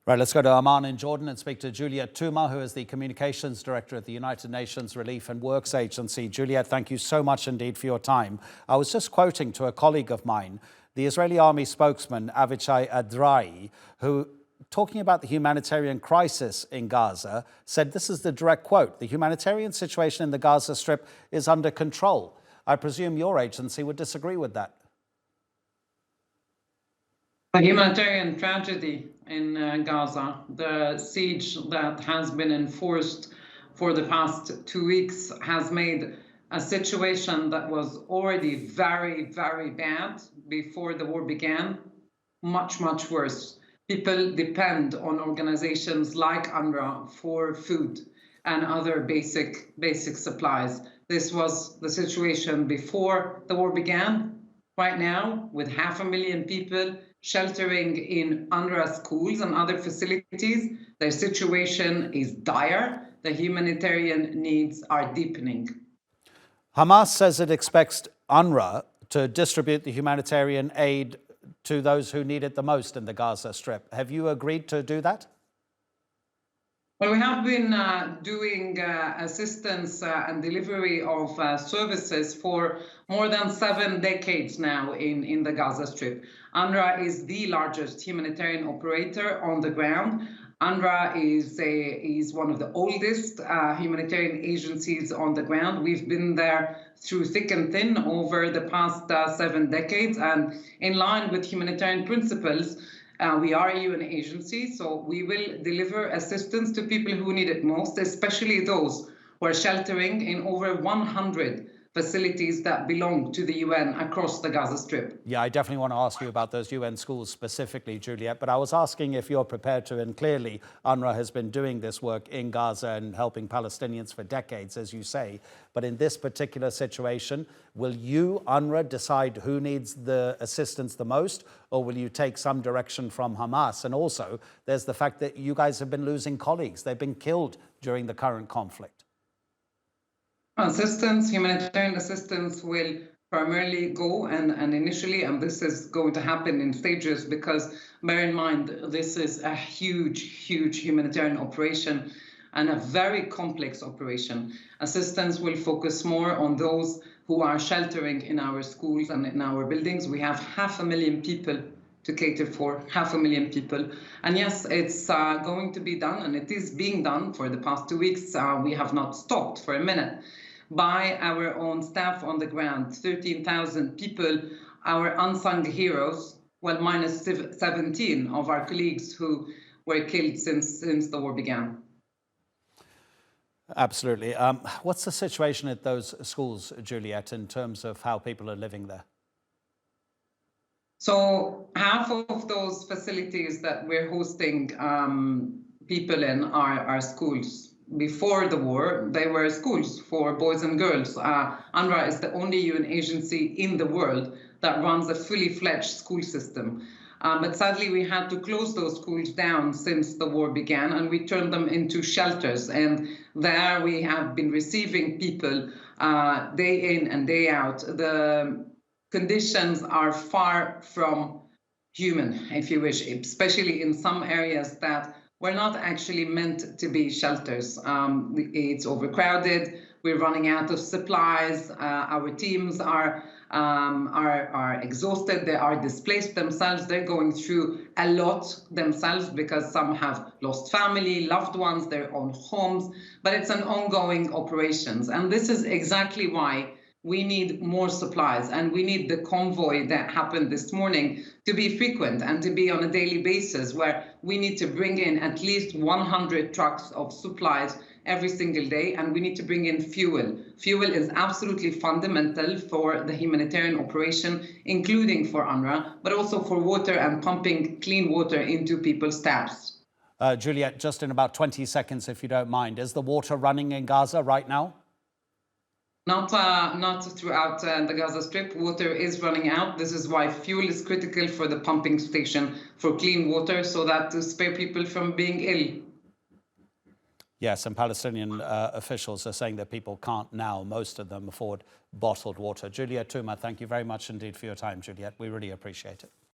Right, let's go to Amman in Jordan and speak to Juliette Touma, who is the Communications Director at the United Nations Relief and Works Agency. Juliette, thank you so much indeed for your time. I was just quoting to a colleague of mine, the Israeli Army spokesman, Avichai Adrai, who, talking about the humanitarian crisis in Gaza, said, this is the direct quote, "The humanitarian situation in the Gaza Strip is under control." I presume your agency would disagree with that. The humanitarian tragedy in Gaza, the siege that has been enforced for the past 2 weeks, has made a situation that was already very, very bad before the war began much, much worse. People depend on organizations like UNRWA for food and other basic supplies. This was the situation before the war began. Right now, with 500,000 people sheltering in UNRWA schools and other facilities, their situation is dire. The humanitarian needs are deepening. Hamas says it expects UNRWA to distribute the humanitarian aid to those who need it the most in the Gaza Strip. Have you agreed to do that? Well, we have been doing assistance and delivery of services for more than 7 decades now in the Gaza Strip. UNRWA is the largest humanitarian operator on the ground. UNRWA is one of the oldest humanitarian agencies on the ground. We've been there through thick and thin over the past 7 decades, and in line with humanitarian principles, we are a UN agency, so we will deliver assistance to people who need it most, especially those who are sheltering in over 100 facilities that belong to the UN across the Gaza Strip. Yeah, I definitely want to ask you about those UN schools specifically, Juliette, but I was asking if you're prepared to, and clearly UNRWA has been doing this work in Gaza and helping Palestinians for decades, as you say, but in this particular situation, will you, UNRWA, decide who needs the assistance the most, or will you take some direction from Hamas? And also, there's the fact that you guys have been losing colleagues. They've been killed during the current conflict. Humanitarian assistance will primarily go and initially, and this is going to happen in stages because bear in mind, this is a huge humanitarian operation and a very complex operation. Assistance will focus more on those who are sheltering in our schools and in our buildings. We have 500,000 people to cater for, 500,000 people. And yes, it's going to be done, and it is being done for the past 2 weeks. We have not stopped for a minute by our own staff on the ground, 13,000 people, our unsung heroes, well, minus 17 of our colleagues who were killed since the war began. Absolutely. What's the situation at those schools, Juliette, in terms of how people are living there? So half of those facilities that we're hosting people in are schools. Before the war, they were schools for boys and girls. UNRWA is the only UN agency in the world that runs a fully fledged school system. But sadly, we had to close those schools down since the war began, and we turned them into shelters. And there we have been receiving people day in and day out. The conditions are far from human, if you wish, especially in some areas that were not actually meant to be shelters. It's overcrowded. We're running out of supplies. Our teams are exhausted. They are displaced themselves. They're going through a lot themselves because some have lost family, loved ones, their own homes. But it's an ongoing operations, and this is exactly why we need more supplies, and we need the convoy that happened this morning to be frequent and to be on a daily basis, where we need to bring in at least 100 trucks of supplies every single day, and we need to bring in fuel. Fuel is absolutely fundamental for the humanitarian operation, including for UNRWA, but also for water and pumping clean water into people's taps. Juliette, just in about 20 seconds, if you don't mind, is the water running in Gaza right now? Not throughout the Gaza Strip. Water is running out. This is why fuel is critical for the pumping station for clean water, so that to spare people from being ill. Yes, and Palestinian officials are saying that people can't now, most of them, afford bottled water. Juliette Touma, thank you very much indeed for your time, Juliette. We really appreciate it.